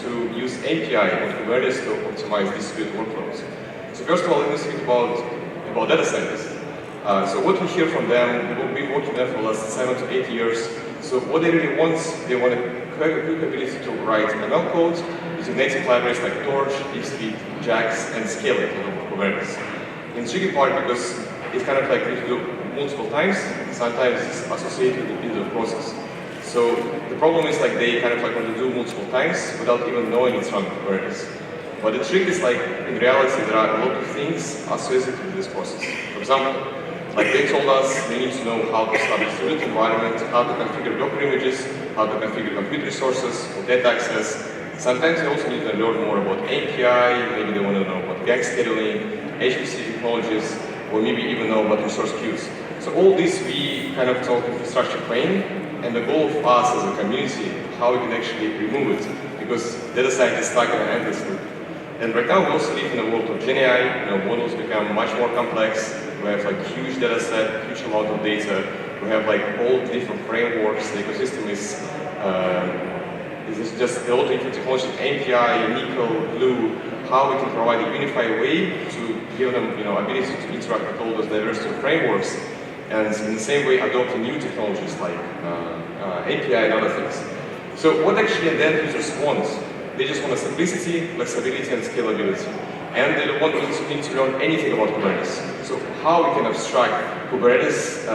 to use MPI on Kubernetes to optimize distributed workloads. So first of all, let's speak about data scientists. So what we hear from them, we've been working there for the last 7 to 8 years. So what they really want, they want a quick ability to write ML code using native libraries like Torch, DeepSpeed, JAX, and scale it on Kubernetes. And the tricky part, because it's kind of like you do multiple times, sometimes it's associated with a bit of process. So the problem is like they kind of like want to do multiple times without even knowing it's running Kubernetes. But the trick is like, in reality, there are a lot of things associated with this process. For example, like they told us, they need to know how to start a distributed environment, how to configure Docker images, how to configure compute resources or data access. Sometimes they also need to learn more about MPI, maybe they want to know about gang scheduling, HPC technologies, or maybe even know about resource queues. So all this we kind of talk infrastructure plane, and the goal of us as a community, how we can actually remove it, because data scientists stuck in an endless loop. And right now we also live in a world of GenAI, models become much more complex. We have like huge data set, huge amount of data. We have like all different frameworks. The ecosystem is just a lot of different technologies, MPI, NiCO, Glue, how we can provide a unified way to give them ability to interact with all those diversity of frameworks, and in the same way adopting new technologies like API and other things. So what actually the end users want? They just want a simplicity, flexibility, and scalability. And they don't want to learn anything about Kubernetes. So how we can abstract Kubernetes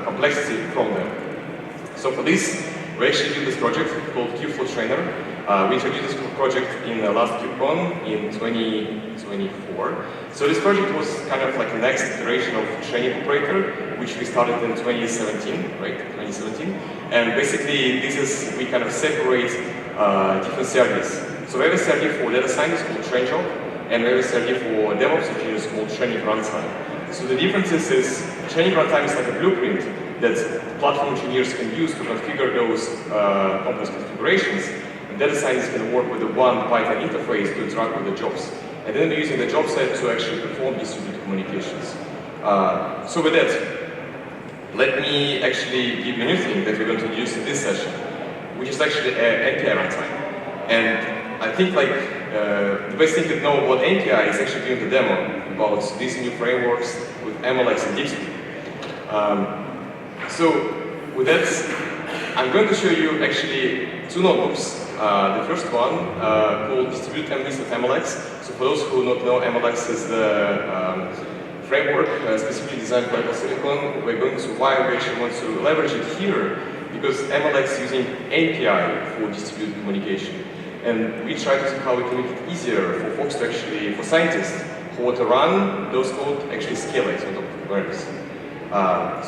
complexity from them? So for this, we actually did this project called Kubeflow Trainer. We introduced this project in the last KubeCon in 2024. So this project was kind of like the next iteration of training operator, which we started in 2017, right? 2017. And basically, we kind of separate different services. So we have a service for data scientists called TrainJob, and we have a service for DevOps engineers called Training Runtime. So the difference is Training Runtime is like a blueprint that platform engineers can use to configure those complex configurations. And data scientists can work with the one Python interface to interact with the jobs. And then we're using the job set to actually perform distributed communications. So with that, let me actually give you a new thing that we're going to use in this session, which is actually MPI Runtime. And I think like the best thing to know about MPI is actually doing the demo about these new frameworks with MLX and DeepSpeed. So with that, I'm going to show you actually two notebooks. The first one called Distributed MVs of MLX. So for those who don't know, MLX is the framework specifically designed by Apple Silicon. Why we actually want to leverage it here, because MLX is using API for distributed communication. And we try to see how we can make it easier for folks to actually, for scientists who want to run those code, actually scale it on top of Kubernetes.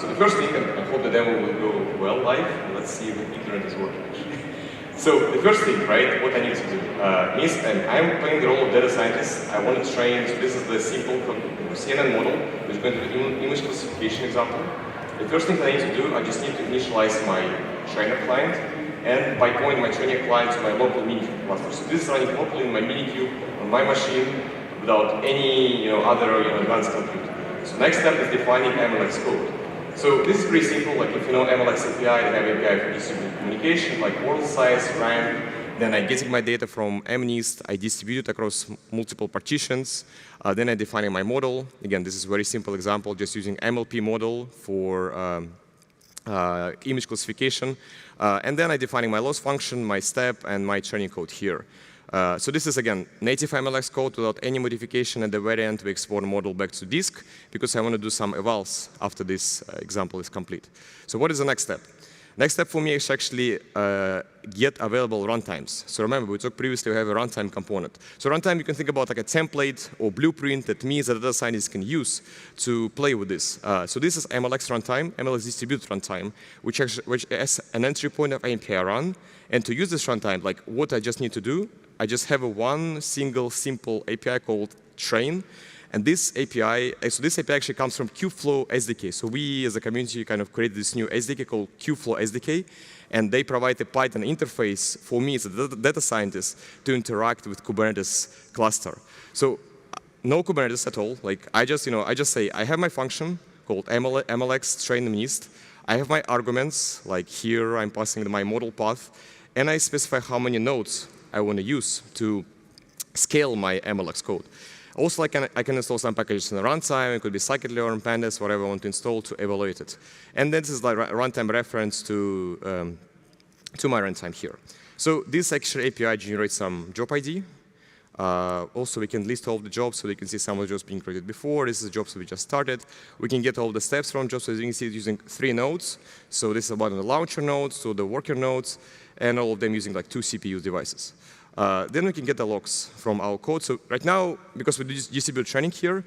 So the first thing, and I hope the demo will go well live. Let's see if the internet is working actually. So the first thing, right, what I need to do is, and I'm playing the role of data scientist. I want to train, so this is the simple CNN model, which is going to be an image classification example. The first thing I need to do, I just need to initialize my trainer client, and by pointing my trainer client to my local minikube cluster. So this is running locally in my minikube on my machine without any other advanced compute. So next step is defining MLX code. So this is pretty simple. Like if you know MLX API, they have API for distributed communication, like world size, rank. Then I get my data from MNIST, I distribute it across multiple partitions. Then I define my model. Again, this is a very simple example, just using MLP model for image classification. And then I define my loss function, my step, and my training code here. So this is, again, native MLX code without any modification. At the very end, we export the model back to disk, because I want to do some evals after this example is complete. So what is the next step? Next step for me is actually get available runtimes. So remember, we talked previously, we have a runtime component. So runtime, you can think about like a template or blueprint that means that data scientists can use to play with this. So this is MLX runtime, MLX distributed runtime, which has an entry point of MPI run. And to use this runtime, like what I just need to do, I just have one single simple API called train. And this API, actually comes from Kubeflow SDK. So we, as a community, kind of created this new SDK called Kubeflow SDK, and they provide a Python interface for me as a data scientist to interact with Kubernetes cluster. So no Kubernetes at all. Like I just say I have my function called MLX train MNIST. I have my arguments, like here I'm passing my model path, and I specify how many nodes I want to use to scale my MLX code. Also, I can install some packages in the runtime. It could be scikit-learn, pandas, whatever I want to install to evaluate it. And this is like runtime reference to my runtime here. So this actually API generates some job ID. Also, we can list all the jobs so we can see some of the jobs being created before. This is the jobs we just started. We can get all the steps from jobs. So you can see it using 3 nodes. So this is about the launcher nodes, so the worker nodes, and all of them using like 2 CPU devices. Then we can get the logs from our code. So right now, because we do distributed training here,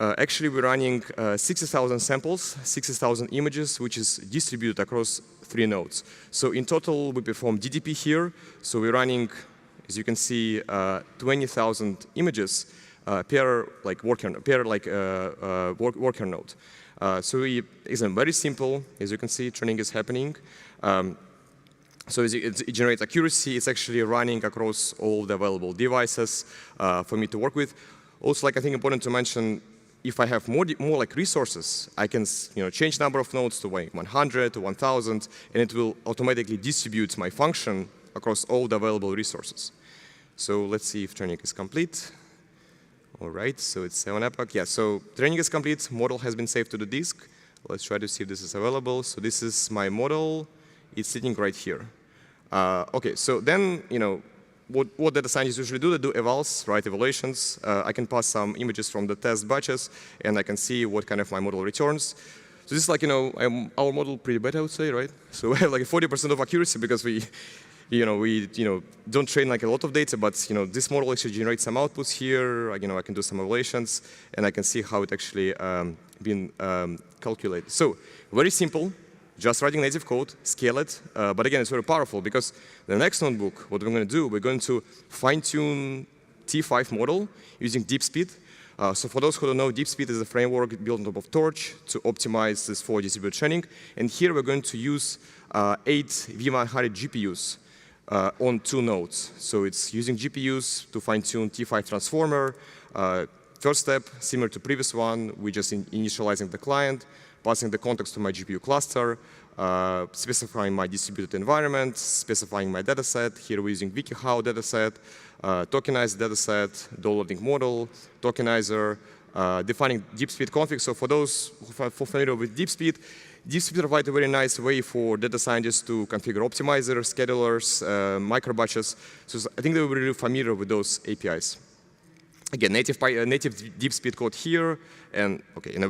actually we're running 60,000 samples, 60,000 images, which is distributed across 3 nodes. So in total, we perform DDP here. So we're running, as you can see, 20,000 images per worker node. So it's very simple. As you can see, training is happening. So it generates accuracy. It's actually running across all the available devices for me to work with. Also, I think important to mention, if I have more resources, I can change number of nodes to 100 to 1,000, and it will automatically distribute my function across all the available resources. So let's see if training is complete. All right, so it's 7 epoch. Yeah, so training is complete. Model has been saved to the disk. Let's try to see if this is available. So this is my model. It's sitting right here. OK, so then, what data scientists usually do, they do evals, right, evaluations. I can pass some images from the test batches, and I can see what kind of my model returns. So this is like, our model pretty bad, I would say, right? So we have like 40% of accuracy because we don't train like a lot of data, but this model actually generates some outputs here. I can do some evaluations, and I can see how it actually been calculated. So very simple. Just writing native code, scale it. But again, it's very powerful because the next notebook, what we're going to do, we're going to fine-tune T5 model using DeepSpeed. So for those who don't know, DeepSpeed is a framework built on top of Torch to optimize this for distributed training. And here we're going to use 8 V100 GPUs on 2 nodes. So it's using GPUs to fine-tune T5 transformer. First step, similar to previous one, we're just initializing the client, passing the context to my GPU cluster, specifying my distributed environment, specifying my dataset. Here we're using WikiHow dataset, tokenized dataset, downloading model, tokenizer, defining DeepSpeed config. So for those who are familiar with DeepSpeed, DeepSpeed provides a very nice way for data scientists to configure optimizers, schedulers, microbatches. So I think they were really familiar with those APIs. Again, native DeepSpeed code here, and OK, in the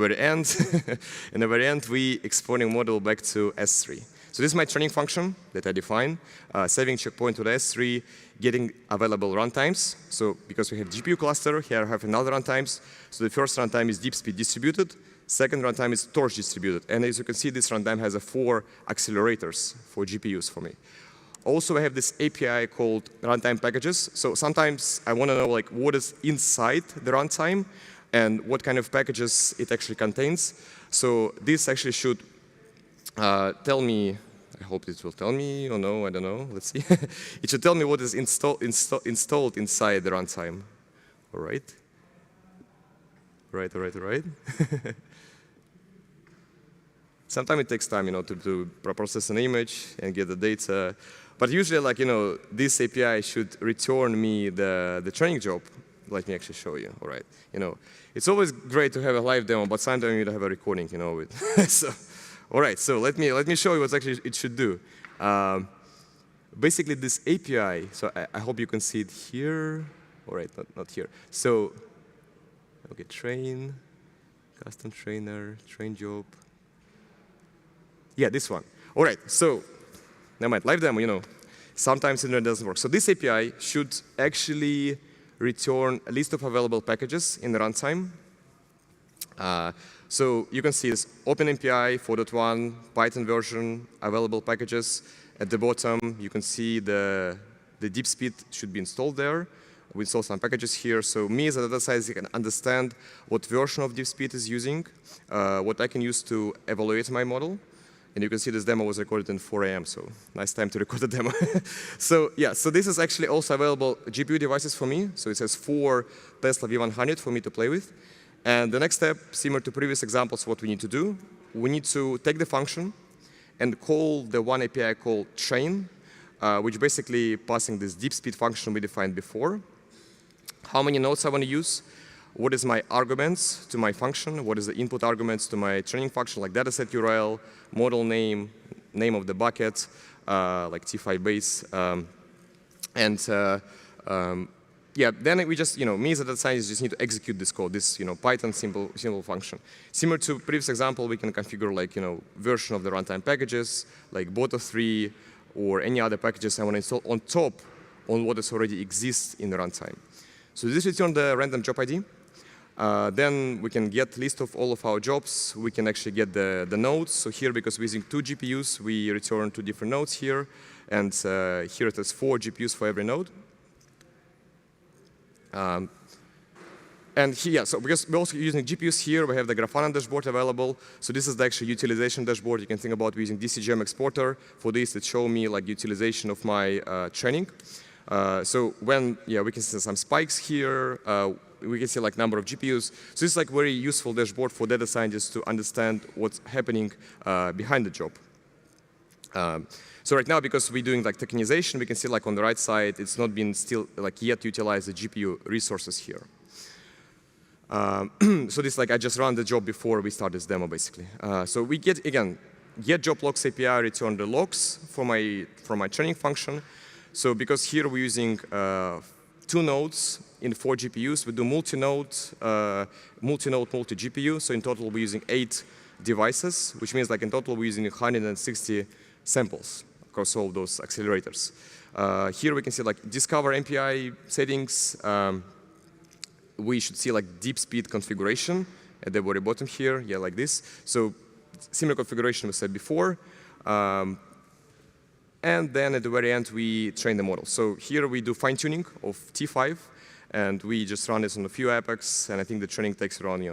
very end, we exporting model back to S3. So this is my training function that I define, saving checkpoint to the S3, getting available runtimes. So because we have GPU cluster, here I have another runtimes. So the first runtime is DeepSpeed distributed. Second runtime is Torch distributed. And as you can see, this runtime has 4 accelerators for GPUs for me. Also, I have this API called runtime packages. So sometimes I want to know what is inside the runtime and what kind of packages it actually contains. So this actually should tell me, I hope it will tell me, or no, I don't know, let's see. It should tell me what is installed inside the runtime. All right. All right. Sometimes it takes time, to process an image and get the data. But usually, this API should return me the training job. Let me actually show you. All right. It's always great to have a live demo, but sometimes you need to have a recording, So, all right. So let me show you what actually it should do. Basically, this API. So I hope you can see it here. All right, not here. So, OK, train, custom trainer, train job. Yeah, this one. All right. So. Never mind, live demo, sometimes internet doesn't work. So this API should actually return a list of available packages in the runtime. So you can see this OpenMPI 4.1 Python version, available packages. At the bottom, you can see the DeepSpeed should be installed there. We install some packages here. So me as a data scientist can understand what version of DeepSpeed is using, what I can use to evaluate my model. And you can see this demo was recorded in 4 a.m., so nice time to record the demo. So yeah, so this is actually also available GPU devices for me. So it says 4 Tesla V100 for me to play with. And the next step, similar to previous examples, what we need to do, we need to take the function and call the one API called train which basically passing this DeepSpeed function we defined before. How many nodes I want to use? What is my arguments to my function? What is the input arguments to my training function, like dataset URL, model name, name of the bucket, like T5-base, yeah, then we just, me as a data scientist just need to execute this code, this, Python simple function. Similar to previous example, we can configure like, version of the runtime packages, like Boto3 or any other packages I want to install on top on what is already exists in the runtime. So this return the random job ID. Then we can get list of all of our jobs. We can actually get the nodes. So here, because we're using 2 GPUs, we return 2 different nodes here. And here it is 4 GPUs for every node. And here, so because we're also using GPUs here, we have the Grafana dashboard available. So this is the actual utilization dashboard. You can think about using DCGM exporter. For this, it shows me like utilization of my training. So when, we can see some spikes here. We can see like number of GPUs. So this is like very useful dashboard for data scientists to understand what's happening behind the job. So right now, because we're doing like tokenization, we can see like on the right side, it's not been still like yet utilized the GPU resources here. So this like I just ran the job before we start this demo basically. So we get again get job logs API return the logs for my training function. So because here we're using 2 nodes in 4 GPUs, we do multi-node, multi-GPU. So in total we're using 8 devices, which means like in total we're using 160 samples across all those accelerators. Here we can see like discover MPI settings. We should see like DeepSpeed configuration at the very bottom here, like this. So similar configuration we said before. And then at the very end, we train the model. So here we do fine-tuning of T5, and we just run this on a few epochs, and I think the training takes around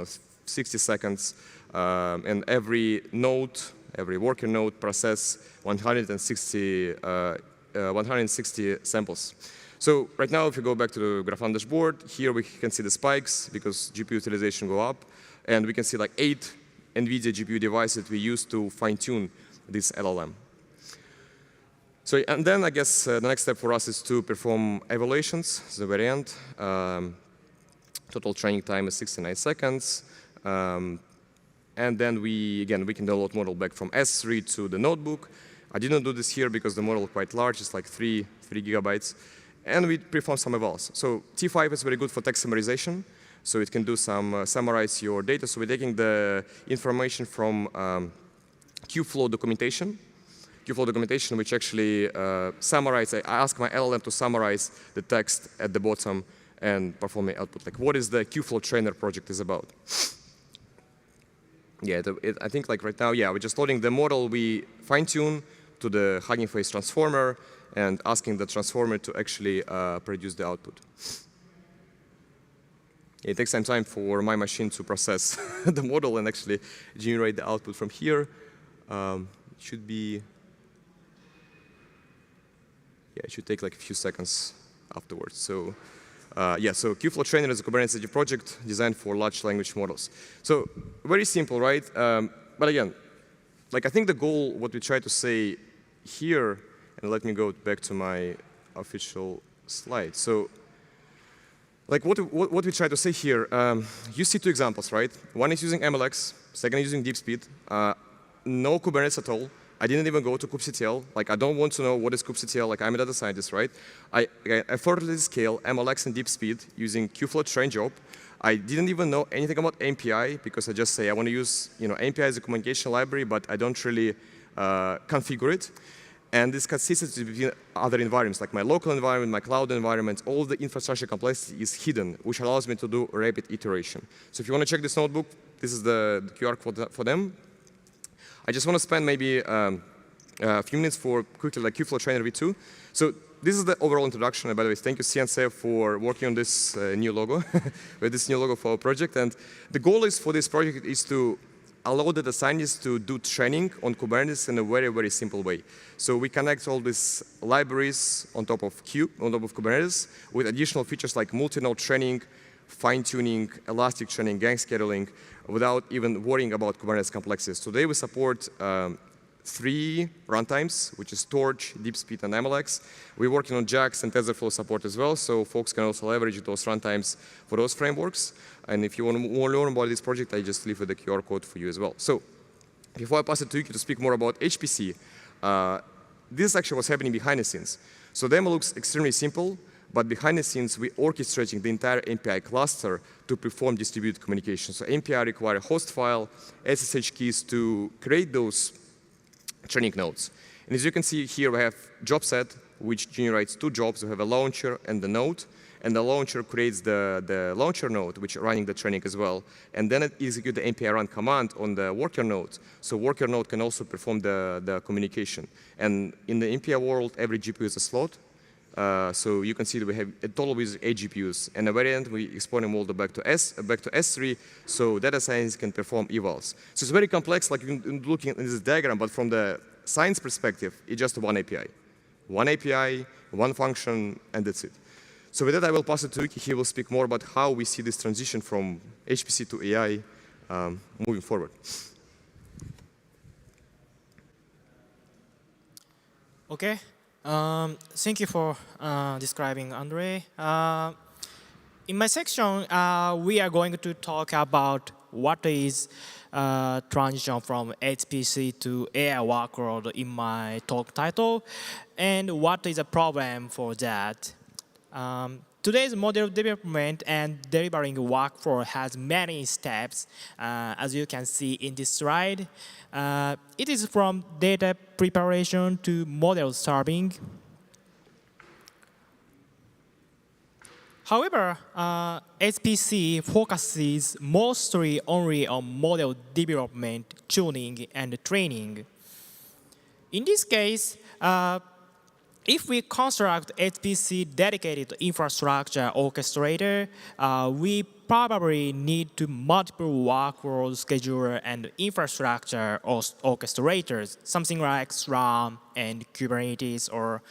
60 seconds. And every node, every worker node process 160 samples. So right now, if you go back to the Grafana dashboard, here we can see the spikes because GPU utilization go up, and we can see like 8 NVIDIA GPU devices we use to fine-tune this LLM. So, and then I guess the next step for us is to perform evaluations at the very end. Total training time is 69 seconds. And then we can download model back from S3 to the notebook. I didn't do this here because the model is quite large. It's like 3 gigabytes. And we perform some evals. So T5 is very good for text summarization. So it can do some summarize your data. So we're taking the information from Kubeflow documentation. Kubeflow documentation, which actually summarizes. I ask my LLM to summarize the text at the bottom and perform the output. Like, what is the Kubeflow Trainer project is about? Yeah, I think like right now, we're just loading the model we fine-tune to the Hugging Face transformer and asking the transformer to actually produce the output. It takes some time for my machine to process the model and actually generate the output from here. It should be. It should take like a few seconds afterwards. So, so Kubeflow Trainer is a Kubernetes project designed for large language models. So very simple, right? But again, like I think the goal, what we try to say here, and let me go back to my official slide. So, like what we try to say here, you see 2 examples, right? One is using MLX, second is using DeepSpeed. No Kubernetes at all. I didn't even go to kubectl. Like, I don't want to know what is kubectl. Like, I'm a data scientist, right? I effortlessly scale MLX and DeepSpeed using Kubeflow TrainJob. I didn't even know anything about MPI because I just say I want to use, MPI as a communication library, but I don't really configure it. And this consistency between other environments, like my local environment, my cloud environment, all the infrastructure complexity is hidden, which allows me to do rapid iteration. So if you want to check this notebook, this is the QR code for them. I just want to spend maybe a few minutes for quickly like Kubeflow Trainer v2. So this is the overall introduction. And by the way, thank you CNCF for working on this new logo, with this new logo for our project. And the goal is for this project is to allow data scientists to do training on Kubernetes in a very, very simple way. So we connect all these libraries on top of Kubernetes with additional features like multi-node training, fine-tuning, elastic training, gang scheduling, without even worrying about Kubernetes complexities. Today we support 3 runtimes, which is Torch, DeepSpeed, and MLX. We're working on JAX and TensorFlow support as well, so folks can also leverage those runtimes for those frameworks. And if you want to learn about this project, I just leave the QR code for you as well. So before I pass it to Yuki to speak more about HPC, this is actually what's happening behind the scenes. So the demo looks extremely simple, but behind the scenes, we're orchestrating the entire MPI cluster to perform distributed communication. So MPI require a host file, SSH keys to create those training nodes. And as you can see here, we have job set, which generates 2 jobs. We have a launcher and the node. And the launcher creates the launcher node, which is running the training as well. And then it executes the MPI run command on the worker node. So worker node can also perform the communication. And in the MPI world, every GPU is a slot. So you can see that we have a total with 8 GPUs. And a variant, we export them all back to S3, so data science can perform evals. So it's very complex, like you can look at this diagram, but from the science perspective, it's just one API. One API, one function, and that's it. So with that, I will pass it to Yuki. He will speak more about how we see this transition from HPC to AI moving forward. OK. Thank you for describing, Andrey. In my section, we are going to talk about what is transition from HPC to AI workload in my talk title, and what is a problem for that. Today's model development and delivering workflow has many steps, as you can see in this slide. It is from data preparation to model serving. However, HPC focuses mostly only on model development, tuning, and training. In this case, if we construct HPC dedicated infrastructure orchestrator, we probably need to multiple workload scheduler and infrastructure orchestrators, something like SRAM and Kubernetes or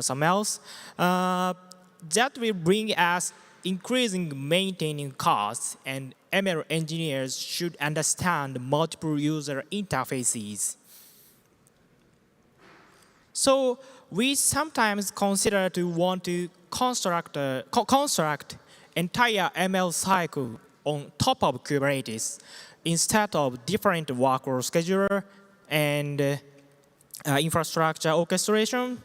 some else. That will bring us increasing maintaining costs, and ML engineers should understand multiple user interfaces. So we sometimes consider to want to construct entire ML cycle on top of Kubernetes instead of different workload scheduler and infrastructure orchestration.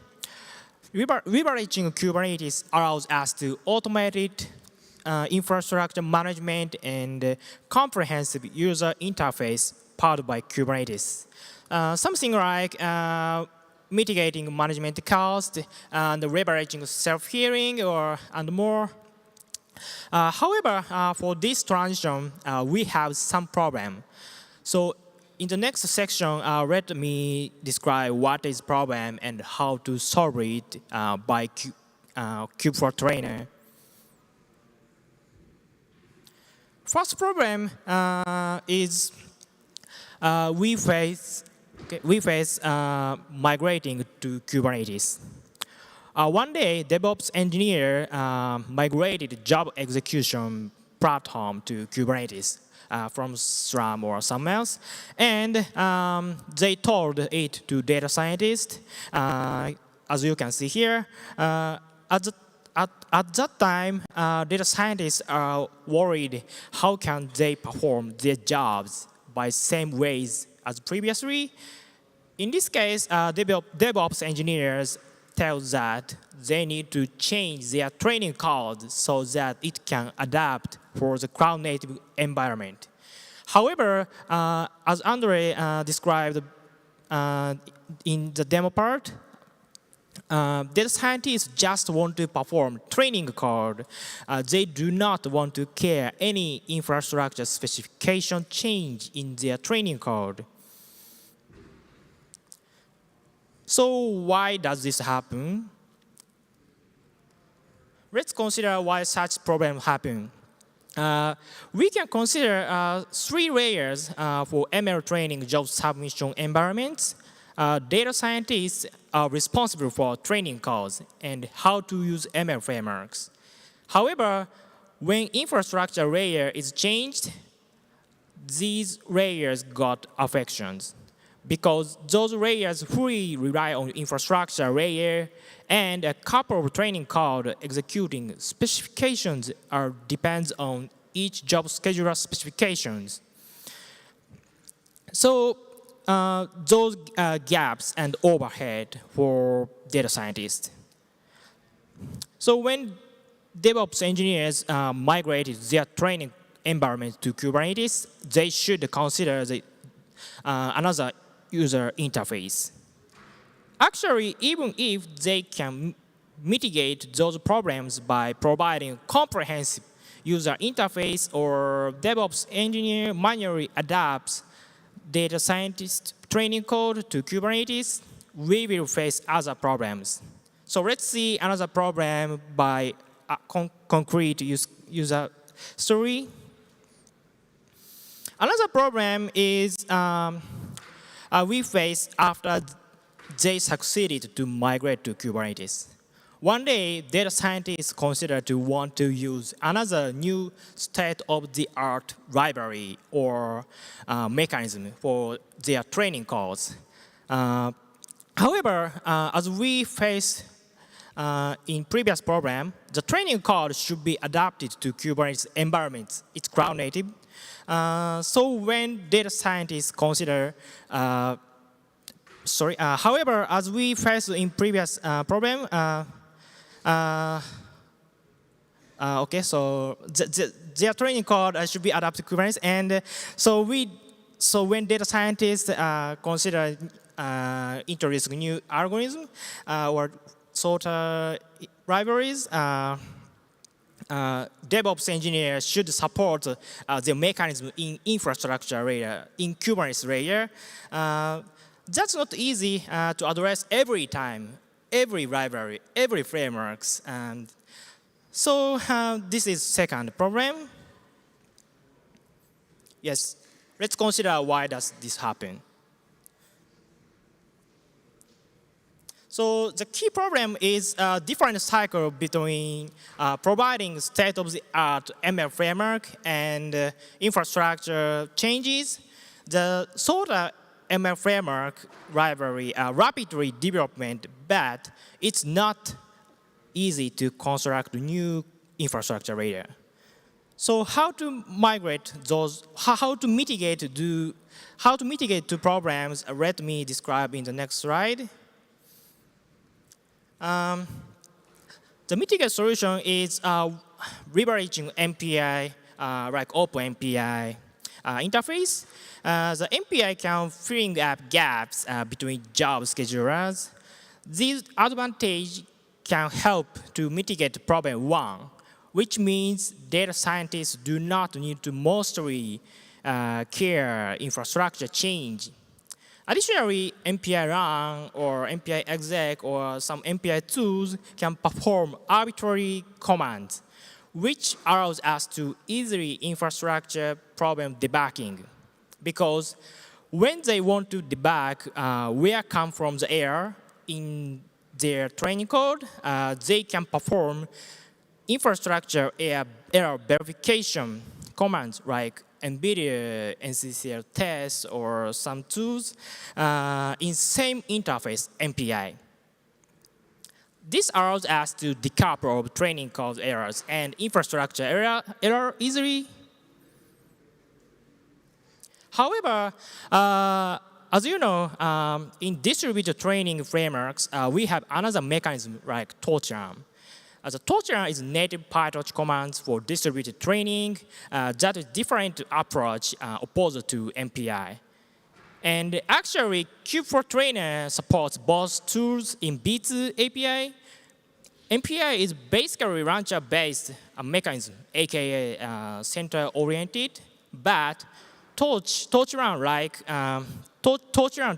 Leveraging Kubernetes allows us to automate infrastructure management and comprehensive user interface powered by Kubernetes. Something like mitigating management cost and leveraging self-healing and more. However, for this transition, we have some problem. So in the next section, let me describe what is problem and how to solve it by Kubeflow Trainer. First problem is we face migrating to Kubernetes. One day, DevOps engineer migrated job execution platform to Kubernetes from SRAM or somewhere else, and they told it to data scientists. As you can see here, at that time, data scientists are worried how can they perform their jobs by same ways as previously. In this case, DevOps engineers tell that they need to change their training code so that it can adapt for the cloud-native environment. However, as Andrey described in the demo part, data scientists just want to perform training code. They do not want to care any infrastructure specification change in their training code. So why does this happen? Let's consider why such problem happen. We can consider 3 layers for ML training job submission environments. Data scientists are responsible for training codes and how to use ML frameworks. However, when infrastructure layer is changed, these layers got affections. because those layers fully rely on infrastructure layer, and a couple of training code executing specifications depends on each job scheduler specifications. So those gaps and overhead for data scientists. So when DevOps engineers migrated their training environment to Kubernetes, they should consider another user interface. Actually, even if they can mitigate those problems by providing comprehensive user interface, or DevOps engineer manually adapts data scientist training code to Kubernetes, we will face other problems. So let's see another problem by a concrete user story. Another problem is we face after they succeeded to migrate to Kubernetes. One day, data scientists consider to want to use another new state-of-the-art library or mechanism for their training codes. However, as we face in previous program, the training code should be adapted to Kubernetes environments. It's cloud native. So when data scientists consider, however, as we faced in previous problem, okay, so their training code should be adapted to Kubernetes, and so when data scientists consider introducing new algorithm or sorter libraries, DevOps engineers should support the mechanism in infrastructure layer, in Kubernetes layer. That's not easy to address every time, every library, every frameworks. And so this is second problem. Yes, let's consider why does this happen. So the key problem is a different cycle between providing state-of-the-art ML framework and infrastructure changes. The sorter ML framework library rapidly development, but it's not easy to construct new infrastructure layer. So how to migrate those? How to mitigate two problems? Let me describe in the next slide. The mitigate solution is leveraging MPI, like OpenMPI interface. The MPI can fill up gaps between job schedulers. This advantage can help to mitigate problem one, which means data scientists do not need to mostly care infrastructure change. Additionally, MPI run or MPI exec or some MPI tools can perform arbitrary commands, which allows us to easily infrastructure problem debugging. Because when they want to debug where come from the error in their training code, they can perform infrastructure error verification commands like NVIDIA NCCL tests or some tools in same interface, MPI. This allows us to decouple training code errors and infrastructure error easily. However, as you know, in distributed training frameworks, we have another mechanism like torture. The torture is native PyTorch commands for distributed training. That is different approach opposed to MPI. And actually, Kubeflow Trainer supports both tools in B2 API. MPI is basically launcher-based mechanism, aka center-oriented, but Torch-run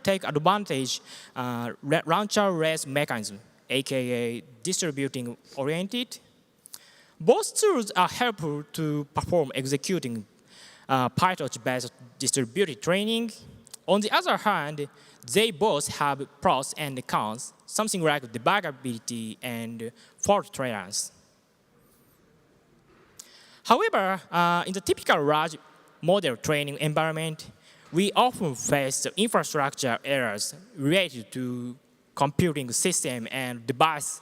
take advantage launcher-less mechanism, aka distributing oriented. Both tools are helpful to perform executing PyTorch-based distributed training. On the other hand, they both have pros and cons, something like debuggability and fault tolerance. However, in the typical large model training environment, we often face infrastructure errors related to computing system and device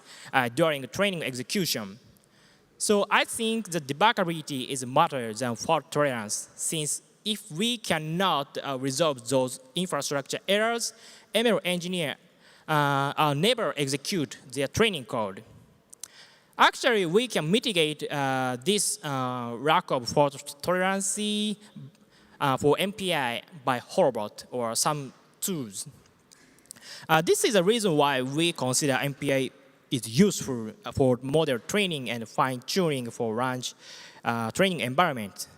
during training execution. So I think the debuggability is matter than fault tolerance, since if we cannot resolve those infrastructure errors, ML engineers never execute their training code. Actually, we can mitigate this lack of fault tolerance for MPI by Horobot or some tools. This is the reason why we consider MPI is useful for model training and fine-tuning for large training environment.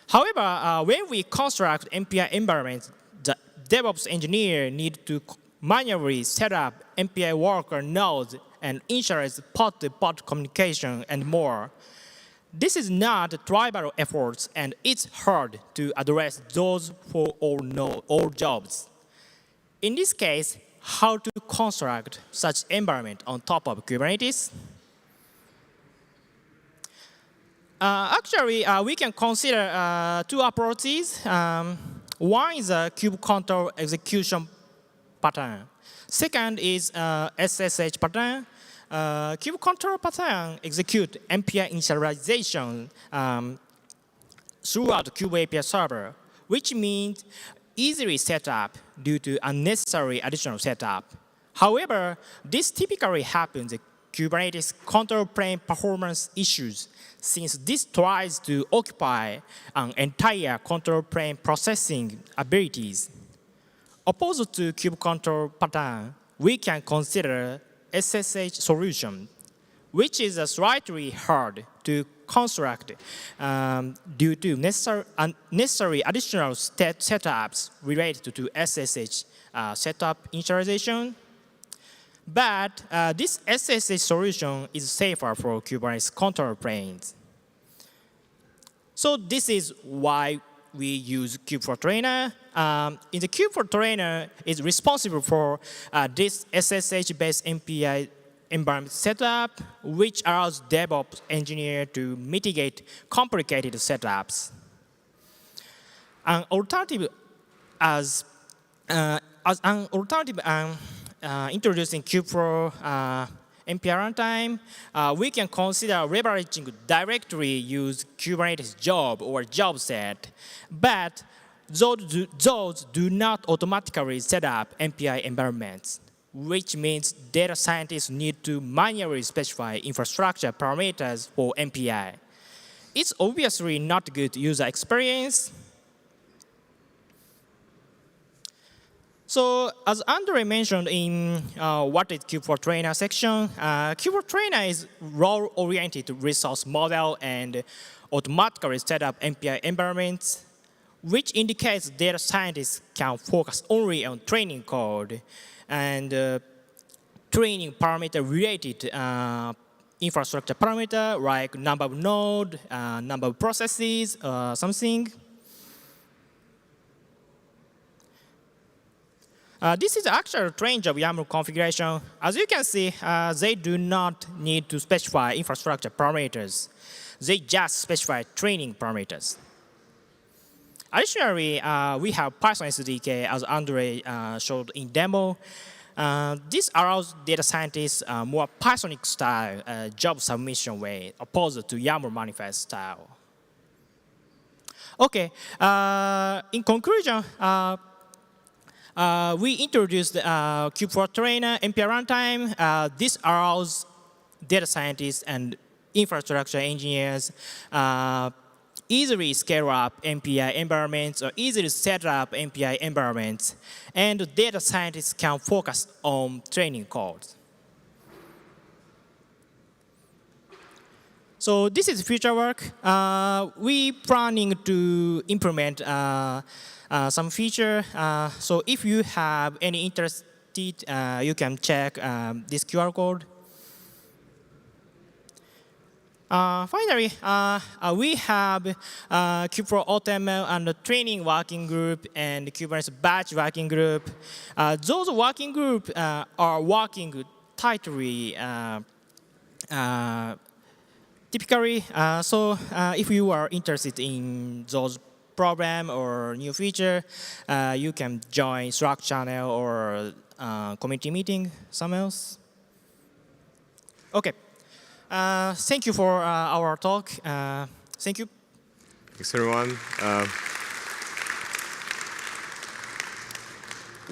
However, when we construct MPI environments, the DevOps engineer need to manually set up MPI worker nodes and initialize pod-to-pod communication and more. This is not trivial efforts, and it's hard to address those for all jobs. In this case, how to construct such environment on top of Kubernetes? Actually, we can consider two approaches. One is a kube control execution pattern. Second is SSH pattern. Kube control pattern execute MPI initialization throughout the Kube API server, which means easily set up due to unnecessary additional setup. However, this typically happens in Kubernetes control plane performance issues, since this tries to occupy an entire control plane processing abilities. Opposed to kube control pattern, we can consider SSH solution, which is slightly hard to construct due to necessary additional setups related to SSH setup initialization. But this SSH solution is safer for Kubernetes control planes. So this is why we use Kubeflow Trainer. In the Kubeflow Trainer is responsible for this SSH-based MPI environment setup, which allows DevOps engineer to mitigate complicated setups. An alternative introducing Kubeflow MPI Runtime, we can consider leveraging directly use Kubernetes job or job set, but those do not automatically set up MPI environments, which means data scientists need to manually specify infrastructure parameters for MPI. It's obviously not good user experience. So as Andrey mentioned in what is Kubeflow Trainer section, Kubeflow Trainer is role-oriented resource model and automatically set up MPI environments, which indicates data scientists can focus only on training code and training parameter-related infrastructure parameter like number of nodes, number of processes, something. This is the actual TrainJob YAML configuration. As you can see, they do not need to specify infrastructure parameters. They just specify training parameters. Additionally, we have Python SDK, as Andrey showed in demo. This allows data scientists more Pythonic style job submission way, opposed to YAML manifest style. Okay, in conclusion, we introduced Kubeflow Trainer MPI Runtime. This allows data scientists and infrastructure engineers easily scale up MPI environments or easily set up MPI environments, and data scientists can focus on training code. So this is future work. We planning to implement some feature. So if you have any interest, you can check this QR code. Finally, we have Kubeflow AutoML and the training working group and Kubernetes batch working group. Those working groups are working tightly typically. So if you are interested in those problem or new feature, you can join Slack channel or community meeting, somewhere else. OK. Thank you for our talk. Thank you. Thanks, everyone.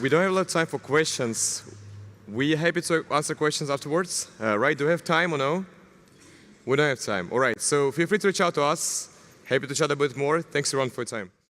We don't have a lot of time for questions. We're happy to answer questions afterwards. Right? Do we have time or no? We don't have time. All right. So feel free to reach out to us. Happy to chat a bit more. Thanks, everyone, for your time.